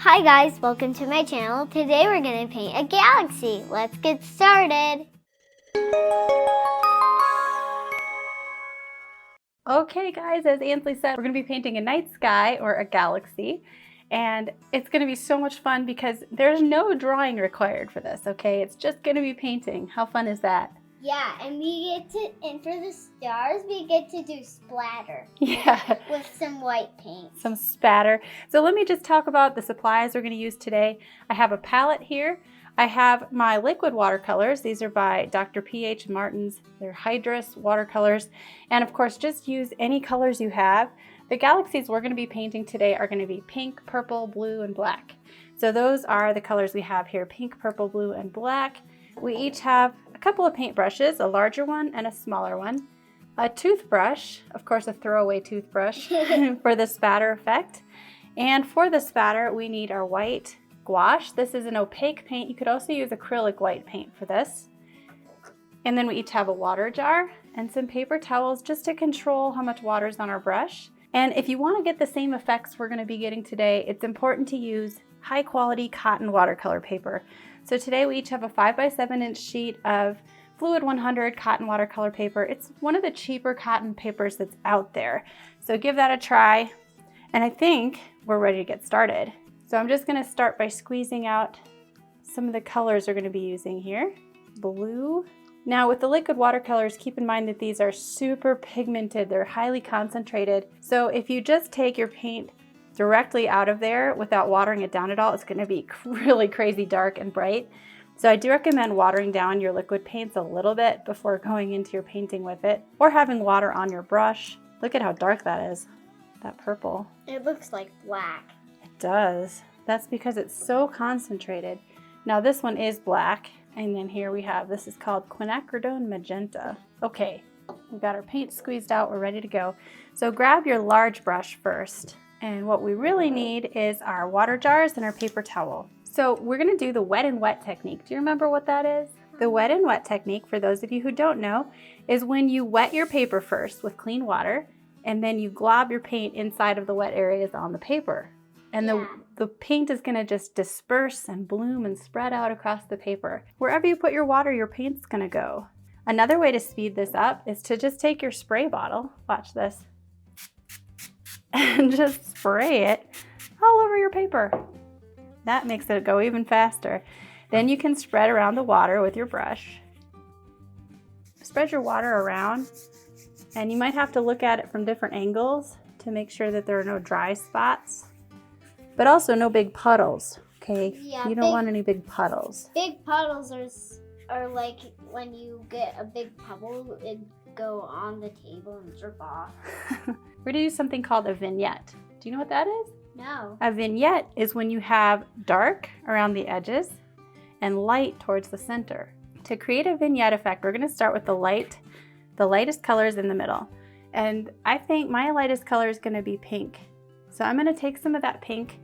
Hi guys, welcome to my channel. Today we're going to paint a galaxy. Let's get started. Okay guys, as Ansley said, we're going to be painting a night sky or a galaxy. And it's going to be so much fun because there's no drawing required for this, okay? It's just going to be painting. How fun is that? Yeah, and and for the stars, we get to do splatter. Yeah. With some white paint. Some spatter. So let me just talk about the supplies we're going to use today. I have a palette here. I have my liquid watercolors. These are by Dr. P.H. Martin's. They're Hydrus watercolors. And of course, just use any colors you have. The galaxies we're going to be painting today are going to be pink, purple, blue, and black. So those are the colors we have here, pink, purple, blue, and black. We each have a couple of paintbrushes, a larger one and a smaller one. A toothbrush, of course a throwaway toothbrush for the spatter effect. And for the spatter, we need our white gouache. This is an opaque paint. You could also use acrylic white paint for this. And then we each have a water jar and some paper towels just to control how much water is on our brush. And if you want to get the same effects we're going to be getting today, it's important to use high quality cotton watercolor paper. So today we each have a 5x7 inch sheet of Fluid 100 cotton watercolor paper. It's one of the cheaper cotton papers that's out there. So give that a try. And I think we're ready to get started. So I'm just going to start by squeezing out some of the colors we're going to be using here. Blue. Now with the liquid watercolors, keep in mind that these are super pigmented. They're highly concentrated. So if you just take your paint directly out of there without watering it down at all, it's going to be really crazy dark and bright. So I do recommend watering down your liquid paints a little bit before going into your painting with it, or having water on your brush. Look at how dark that is, that purple. It looks like black. It does. That's because it's so concentrated. Now this one is black, and then here we have, this is called quinacridone magenta. Okay, we've got our paint squeezed out, we're ready to go. So grab your large brush first. And what we really need is our water jars and our paper towel. So we're going to do the wet and wet technique. Do you remember what that is? The wet and wet technique, for those of you who don't know, is when you wet your paper first with clean water, and then you glob your paint inside of the wet areas on the paper. And the paint is going to just disperse and bloom and spread out across the paper. Wherever you put your water, your paint's going to go. Another way to speed this up is to just take your spray bottle, watch this, and just spray it all over your paper. That makes it go even faster. Then you can spread around the water with your brush. Spread your water around, and you might have to look at it from different angles to make sure that there are no dry spots, but also no big puddles, okay? Yeah, you don't want any big puddles. Big puddles are like when you get a big pebble, it go on the table and drip off. We're gonna do something called a vignette. Do you know what that is? No. A vignette is when you have dark around the edges and light towards the center. To create a vignette effect, we're going to start with the lightest colors in the middle. And I think my lightest color is going to be pink. So I'm going to take some of that pink,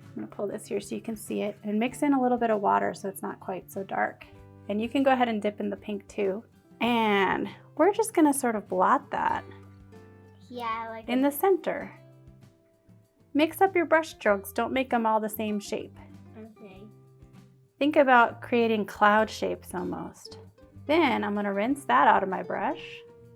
I'm going to pull this here so you can see it, and mix in a little bit of water so it's not quite so dark. And you can go ahead and dip in the pink too. And we're just going to sort of blot that in the center. Mix up your brush strokes, don't make them all the same shape. Okay. Think about creating cloud shapes almost. Then I'm going to rinse that out of my brush.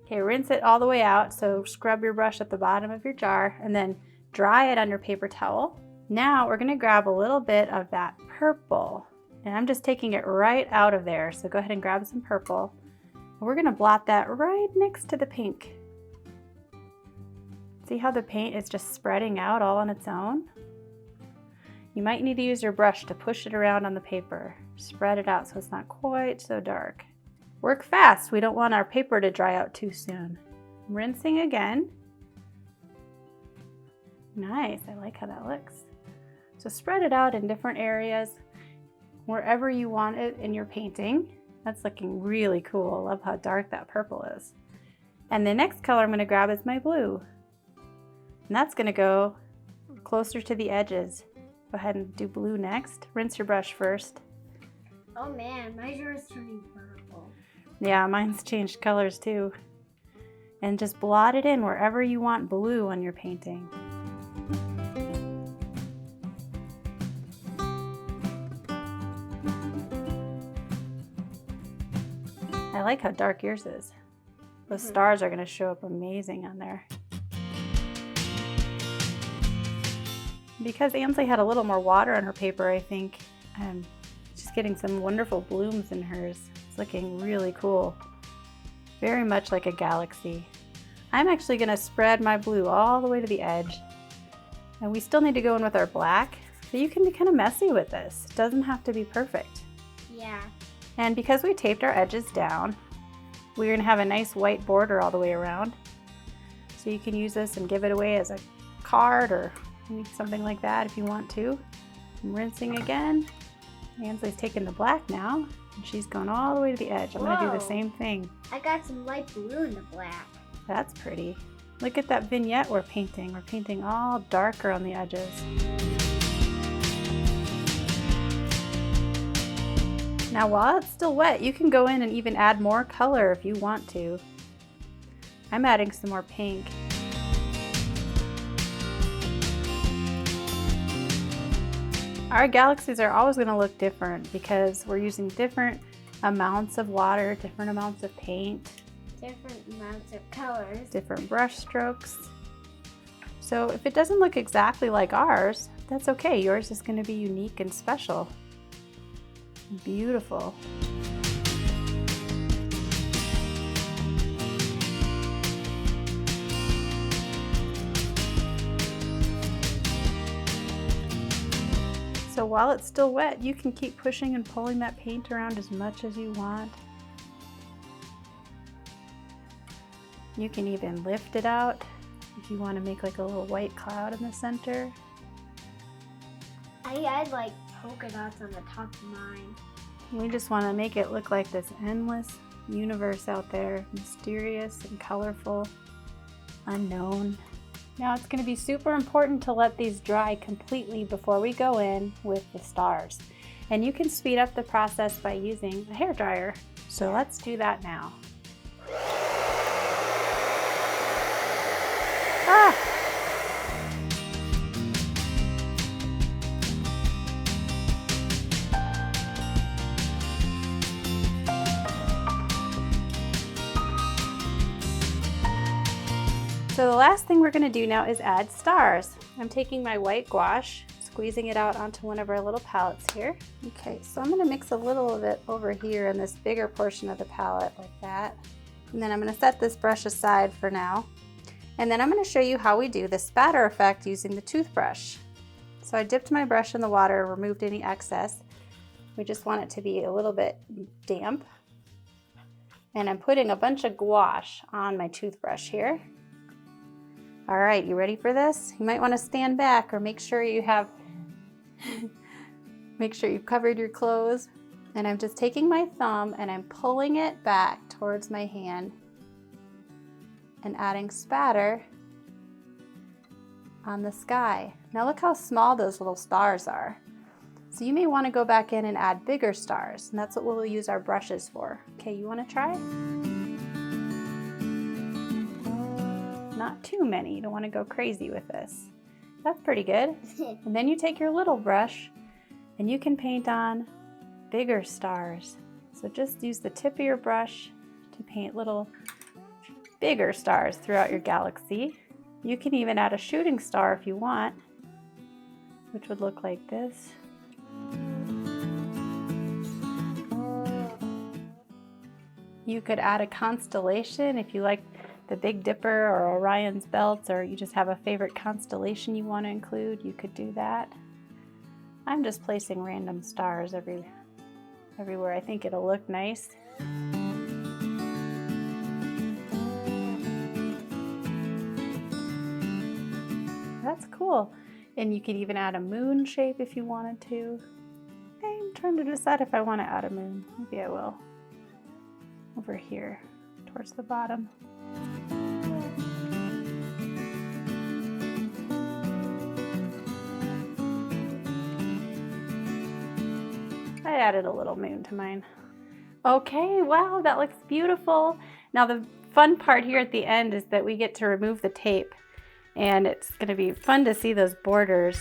Okay, rinse it all the way out, so scrub your brush at the bottom of your jar and then dry it on your paper towel. Now we're going to grab a little bit of that purple, and I'm just taking it right out of there, so go ahead and grab some purple. We're going to blot that right next to the pink. See how the paint is just spreading out all on its own? You might need to use your brush to push it around on the paper. Spread it out so it's not quite so dark. Work fast, we don't want our paper to dry out too soon. Rinsing again. Nice, I like how that looks. So spread it out in different areas, wherever you want it in your painting. That's looking really cool. I love how dark that purple is. And the next color I'm going to grab is my blue. And that's going to go closer to the edges. Go ahead and do blue next. Rinse your brush first. Oh man, my jar is turning purple. Yeah, mine's changed colors too. And just blot it in wherever you want blue on your painting. like how dark yours is. Those stars are going to show up amazing on there. Because Ansley had a little more water on her paper, I think she's getting some wonderful blooms in hers. It's looking really cool. Very much like a galaxy. I'm actually going to spread my blue all the way to the edge. And we still need to go in with our black. So you can be kind of messy with this. It doesn't have to be perfect. Yeah. And because we taped our edges down, we're going to have a nice white border all the way around. So you can use this and give it away as a card or something like that if you want to. I'm rinsing again. Ansley's taking the black now, and she's going all the way to the edge. I'm going to do the same thing. I got some light blue in the black. That's pretty. Look at that vignette we're painting. We're painting all darker on the edges. Now while it's still wet, you can go in and even add more color if you want to. I'm adding some more pink. Our galaxies are always going to look different because we're using different amounts of water, different amounts of paint, different amounts of colors, different brush strokes. So if it doesn't look exactly like ours, that's okay. Yours is going to be unique and special. Beautiful. So while it's still wet, you can keep pushing and pulling that paint around as much as you want. You can even lift it out if you want to make like a little white cloud in the center. I had like polka dots on the top of mine. We just want to make it look like this endless universe out there, mysterious and colorful, unknown. Now it's going to be super important to let these dry completely before we go in with the stars. And you can speed up the process by using a hairdryer. So let's do that now. So the last thing we're going to do now is add stars. I'm taking my white gouache, squeezing it out onto one of our little palettes here. Okay, so I'm going to mix a little of it over here in this bigger portion of the palette like that. And then I'm going to set this brush aside for now. And then I'm going to show you how we do the spatter effect using the toothbrush. So I dipped my brush in the water, removed any excess. We just want it to be a little bit damp. And I'm putting a bunch of gouache on my toothbrush here. All right, you ready for this? You might want to stand back or make sure you have, make sure you've covered your clothes. And I'm just taking my thumb and I'm pulling it back towards my hand and adding spatter on the sky. Now look how small those little stars are. So you may want to go back in and add bigger stars, and that's what we'll use our brushes for. Okay, you want to try? Not too many. You don't want to go crazy with this. That's pretty good. And then you take your little brush and you can paint on bigger stars. So just use the tip of your brush to paint little bigger stars throughout your galaxy. You can even add a shooting star if you want, which would look like this. You could add a constellation if you like the Big Dipper or Orion's belts, or you just have a favorite constellation you want to include, you could do that. I'm just placing random stars everywhere I think it'll look nice. That's cool. And you could even add a moon shape if you wanted to. I'm trying to decide if I want to add a moon. Maybe I will. Over here, towards the bottom. I added a little moon to mine. Okay, wow, that looks beautiful. Now the fun part here at the end is that we get to remove the tape, and it's going to be fun to see those borders.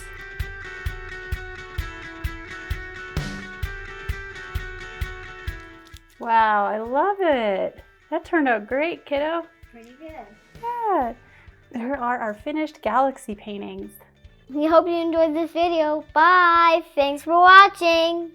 Wow, I love it. That turned out great, kiddo. Pretty good. Yeah. There are our finished galaxy paintings. We hope you enjoyed this video. Bye. Thanks for watching.